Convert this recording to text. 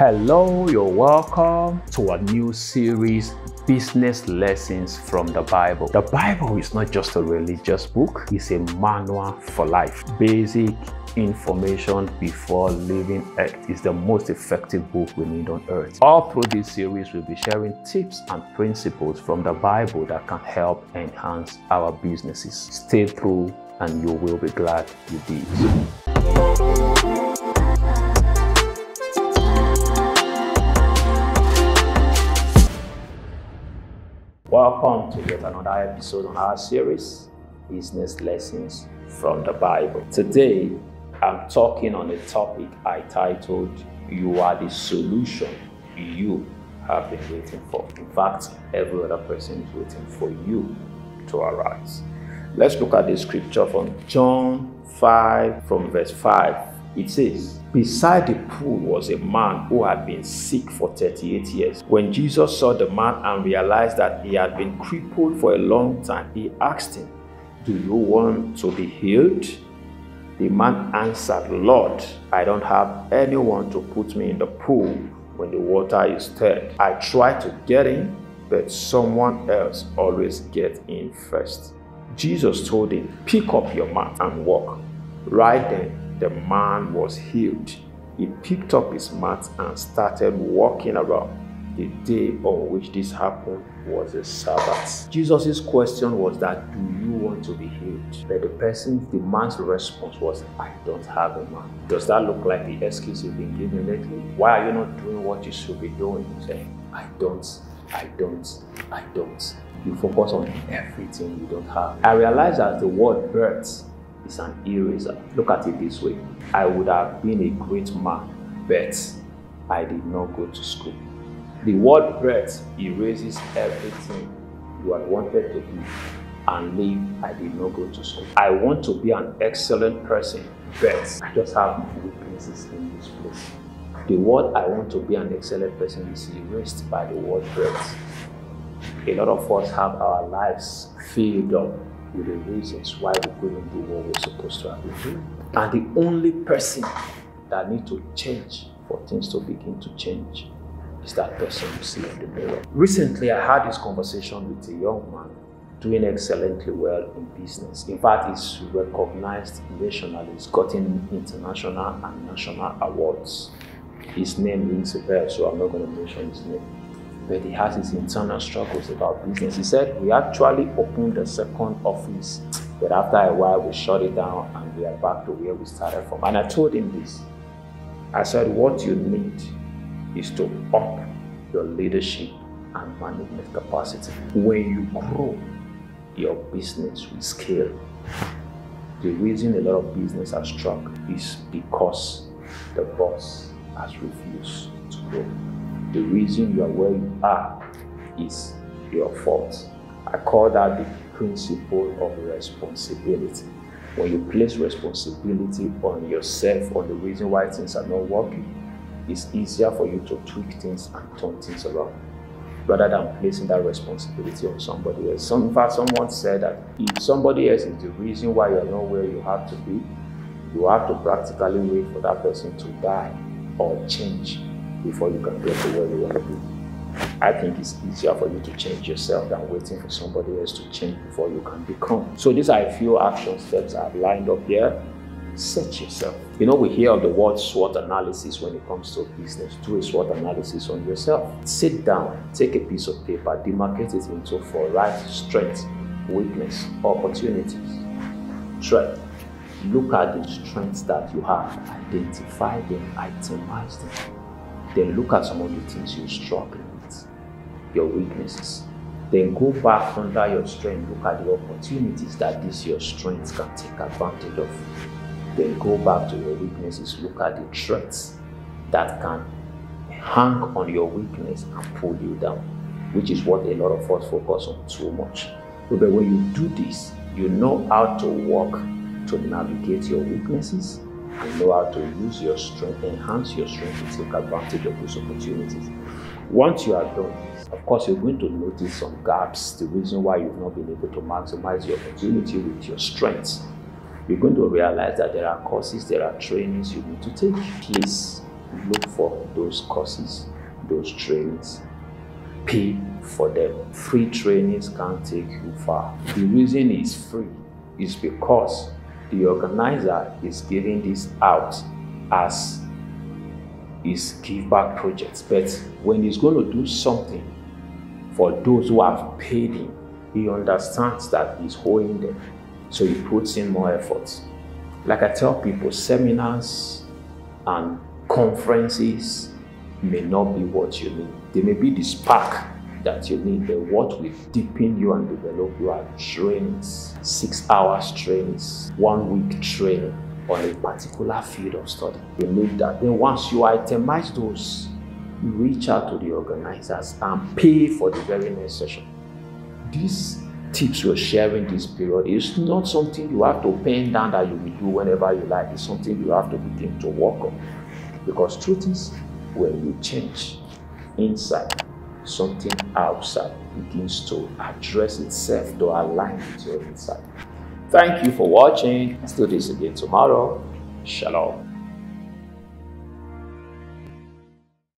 Hello, you're welcome to a new series, Business Lessons from the Bible. The Bible is not just a religious book, it's a manual for life. Basic information before leaving Earth is the most effective book we need on earth. All through this series, we'll be sharing tips and principles from the Bible that can help enhance our businesses. Stay through and you will be glad you did. Welcome to yet another episode on our series, Business Lessons from the Bible. Today, I'm talking on a topic I titled, You Are the Solution You Have Been Waiting For. In fact, every other person is waiting for you to arise. Let's look at the scripture from John 5, from verse 5. It says, beside the pool was a man who had been sick for 38 years. When Jesus saw the man and realized that he had been crippled for a long time, he asked him, do you want to be healed? The man answered, Lord, I don't have anyone to put me in the pool when the water is stirred. I try to get in, but someone else always gets in first. Jesus told him, pick up your mat and walk. Right then, the man was healed. He picked up his mat and started walking around. The day on which this happened was a Sabbath. Jesus' question was that, do you want to be healed? But the man's response was, I don't have a man. Does that look like the excuse you've been given lately? Why are you not doing what you should be doing? You say, I don't. You focus on everything you don't have. I realize that the word birth is an eraser. Look at it this way. I would have been a great man, but I did not go to school. The word birth erases everything you had wanted to be and live. I did not go to school. I want to be an excellent person, but I just have my weaknesses in this place. The word I want to be an excellent person is erased by the word birth. A lot of us have our lives filled up with the reasons why we couldn't do what we're supposed to have been doing. And the only person that needs to change for things to begin to change is that person you see in the mirror. Recently, I had this conversation with a young man doing excellently well in business. In fact, he's recognized nationally. He's gotten international and national awards. His name rings a bell, so I'm not going to mention his name. But he has his internal struggles about business. He said, we actually opened a second office, but after a while we shut it down and we are back to where we started from. And I told him this. I said, what you need is to up your leadership and management capacity. When you grow, your business will scale. The reason a lot of business has struck is because the boss has refused to grow. The reason you are where you are is your fault. I call that the principle of responsibility. When you place responsibility on yourself, on the reason why things are not working, it's easier for you to tweak things and turn things around, rather than placing that responsibility on somebody else. In fact, someone said that if somebody else is the reason why you're not where you have to be, you have to practically wait for that person to die or change before you can get to where you want to be. I think it's easier for you to change yourself than waiting for somebody else to change before you can become. So these are a few action steps I've lined up here. Set yourself. You know, we hear of the word SWOT analysis when it comes to business. Do a SWOT analysis on yourself. Sit down, take a piece of paper, demarcate it into 4 right: strength, weakness, opportunities, threat. Look at the strengths that you have, identify them, itemize them. Then look at some of the things you're struggling with, your weaknesses. Then go back under your strength, look at the opportunities that your strengths can take advantage of. Then go back to your weaknesses, look at the threats that can hang on your weakness and pull you down, which is what a lot of us focus on too much. But when you do this, you know how to work to navigate your weaknesses, and know how to use your strength, enhance your strength to take advantage of those opportunities. Once you have done this, of course, you're going to notice some gaps, the reason why you've not been able to maximize your opportunity with your strengths. You're going to realize that there are courses, there are trainings you need to take. Please look for those courses, those trainings, pay for them. Free trainings can't take you far. The reason it's free is because the organizer is giving this out as his give back projects. But when he's going to do something for those who have paid him, he understands that he's owing them. So he puts in more effort. Like I tell people, seminars and conferences may not be what you need. They may be the spark that you need, but what will deepen you and develop you are trainings, 6 hours trainings, 1 week training on a particular field of study. You need that. Then once you itemize those, you reach out to the organizers and pay for the very next session. These tips we're sharing this period is not something you have to pen down that you will do whenever you like. It's something you have to begin to work on. Because truth is, when you change inside, something outside begins to address itself to align with your inside. Thank you for watching. Let's do this again tomorrow. Shalom.